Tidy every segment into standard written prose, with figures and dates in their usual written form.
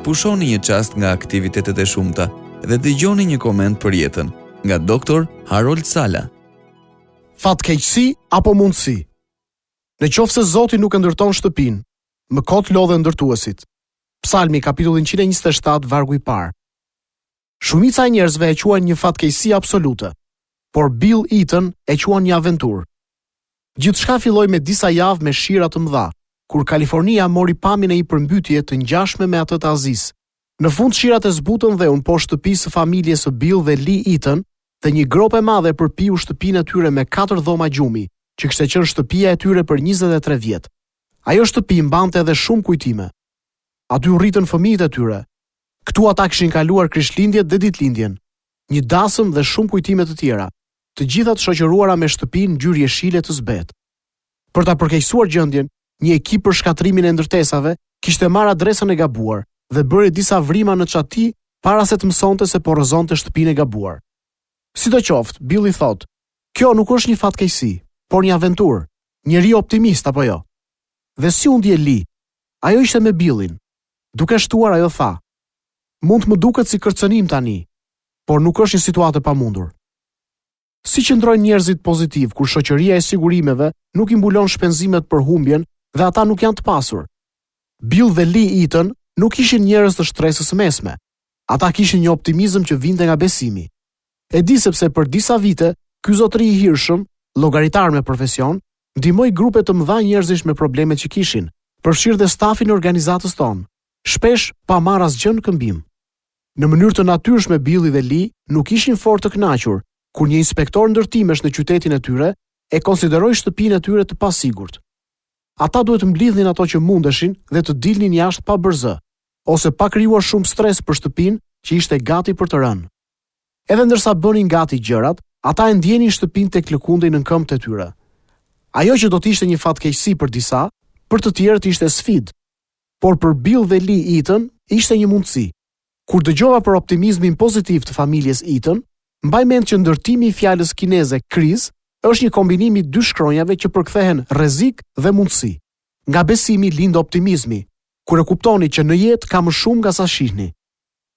pushoni një çast nga aktivitetet e shumta dhe dëgjoni një koment për jetën nga Dr. Harold Sala. Fatkeqësi apo mundësi? Në qoftë se Zoti nuk e ndërton shtëpinë, mëkot lodhe ndërtuesit. Psalmi kapitullin 127 vargu i parë. Shumica e njerëzve e quajnë një fatkeqësi absolute, por Bill Eaton e quan një aventurë. Gjithçka filloi me disa javë me shira të mëdha, kur Kalifornia mori pamjen e një përmbytje të ngjashme me atë të Azis. Në fund shirat e zbutën dhe unë poshtë shtëpisë së familjes së Bill dhe Lee Eaton, dhe një grop e madhe përpiu shtëpinë e tyre me 4 dhoma gjumi, që kishte qenë shtëpia e tyre për 23 vjet. Ajo shtëpi mbante edhe shumë kujtime. Aty u rritën fëmijët e tyre. Ktu ata kishin kaluar Krishtlindjet dhe ditëlindjen, një dasëm dhe shumë kujtime të tjera, të gjitha të shoqëruara me shtëpinë ngjyrë jeshile të zbet. Për ta përkeqësuar gjendjen, një ekip për shkatrimin e ndërtesave kishte marrë adresën e gabuar dhe bëri disa vrima në çati para se të mësonte se po rrëzonte shtëpinë e gabuar. Sidoqoftë, Bill i thotë, kjo nuk është një fatkeqësi, por një aventurë, njeri optimist apo jo. Dhe si u ndje Lee? Ajo ishte me Billin. Duke shtuar ajo tha, mund të më duket si kërcënim tani, por nuk është një situatë e pamundur. Si qëndrojnë njerëzit pozitiv kur shoqëria e sigurimeve nuk i mbulon shpenzimet për humbjen dhe ata nuk janë të pasur? Bill dhe Lee Eaton nuk ishin njerëz të shtresës mesme. Ata kishin një optimizëm që vinte nga besimi. E di sepse për disa vite, ky zotëri i hirshëm, llogaritar me profesion, ndihmoi grupe të mëdha njerëzish me problemet që kishin, përfshirë dhe stafin e organizatës tonë, shpesh pa marrë asgjë në këmbim. Në mënyrë të natyrshme Billi dhe Lee nuk ishin fort të kënaqur kur një inspektor ndërtimesh në qytetin e tyre e konsideroi shtëpinë e tyre të pasigurt. Ata duhet të mblidhnin ato që mundeshin dhe të dilnin jashtë pa bërzë, ose pa krijuar shumë stres për shtëpinë që ishte gati për të rënë. Edhe ndërsa bënin gati gjërat, ata e ndjenin shtëpinë tek lëkundej në këmbët e tyre. Ajo që do të ishte një fatkeqësi për disa, për të tjerët ishte sfidë. Por për Bill dhe Lee Eaton ishte një mundësi. Kur dëgjova për optimizmin pozitiv të familjes Eaton, mbaj mend që ndërtimi i fjalës kineze kriz është një kombinim i dy shkronjave që përkthehen rrezik dhe mundësi. Nga besimi lind optimizmi, kur e kuptoni që në jetë ka më shumë nga sa shihni.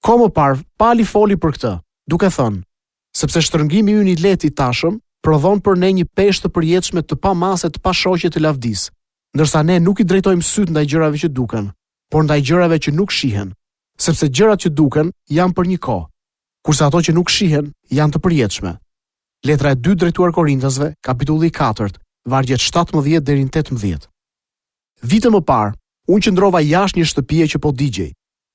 Ko më parë, Pali foli për këtë, duke thënë, sepse shtrëngimi ynë i lehtë i tashëm prodhon për ne një peshë të përjetshme të pa mase të pa shoqe të lavdis, ndërsa ne nuk i drejtojmë syt ndaj gjërave që duken, por ndaj gjërave që nuk shihen, sepse gjërat që duken janë për një kohë, kurse ato që nuk shihen janë të përjetshme. Letra e 2 drejtuar Korintasve, kapitulli 4, vargjet 17 deri në 18. Vite më parë, unë qëndrova jashtë një shtëpie që po digjej.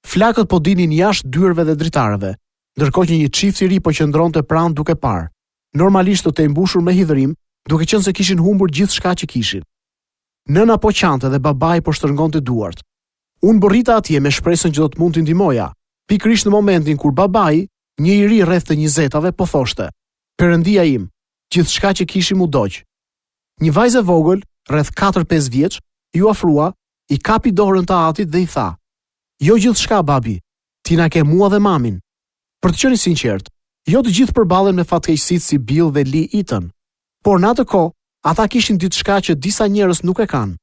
Flakët po dinin jashtë dyrëve dhe dritarëve, ndërkohë që një çift i ri po qëndronte pranë duke parë. Normalisht të mbushur me hidhërim, duke qenë se kishin humbur gjithçka që kishin. Nëna po qante dhe babai po shtrëngonte duart. Unë borrita atje me shpresën që do të mund t'i ndihmoja. Pikërisht në momentin kur babai, një i ri rreth të 20-tave po thoshte: "Perëndia im, gjithçka që kishim u doq." Një vajzë e vogël, rreth 4-5 vjeç, ju afrua, i kapi dorën të atit dhe i tha: "Jo gjithçka, babi, ti na ke mua dhe mamin." Për të qenë sinqert, jo të gjithë përballen me fatkeqësitë si Bill dhe Lee Eaton, por në atë kohë ata kishin diçka që disa njerëz nuk e kanë,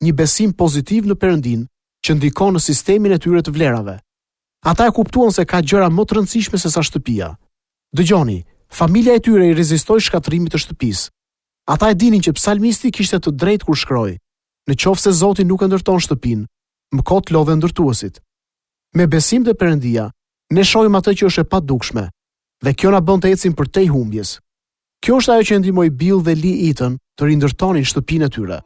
një besim pozitiv në Perëndin që ndikon në sistemin e tyre të vlerave. Ata e kuptuan se ka gjëra më të rëndësishme se sa shtëpia. Dëgjoni, familja e tyre i rezistoi shkatrimit të shtëpisë. Ata e dinin që psalmisti kishte të drejtë kur shkroi: "Nëse Zoti nuk e ndërton shtëpinë, mëkot lodhe ndërtuesit." Me besim te Perëndia, ne shohim atë që është e padukshme, dhe kjo na bën të ecim përtej humbjes. Kjo është ajo që ndihmoi Bill dhe Lee Eaton të rindërtonin shtëpinë e tyre.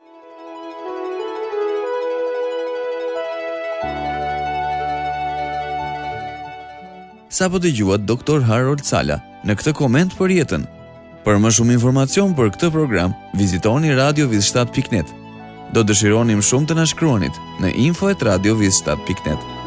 Sa po dëgjuat Dr. Harold Sala në këtë koment për jetën. Për më shumë informacion për këtë program, vizitoni radioviz7.net. Do dëshironim shumë të na shkruanit në info@radioviz7.net.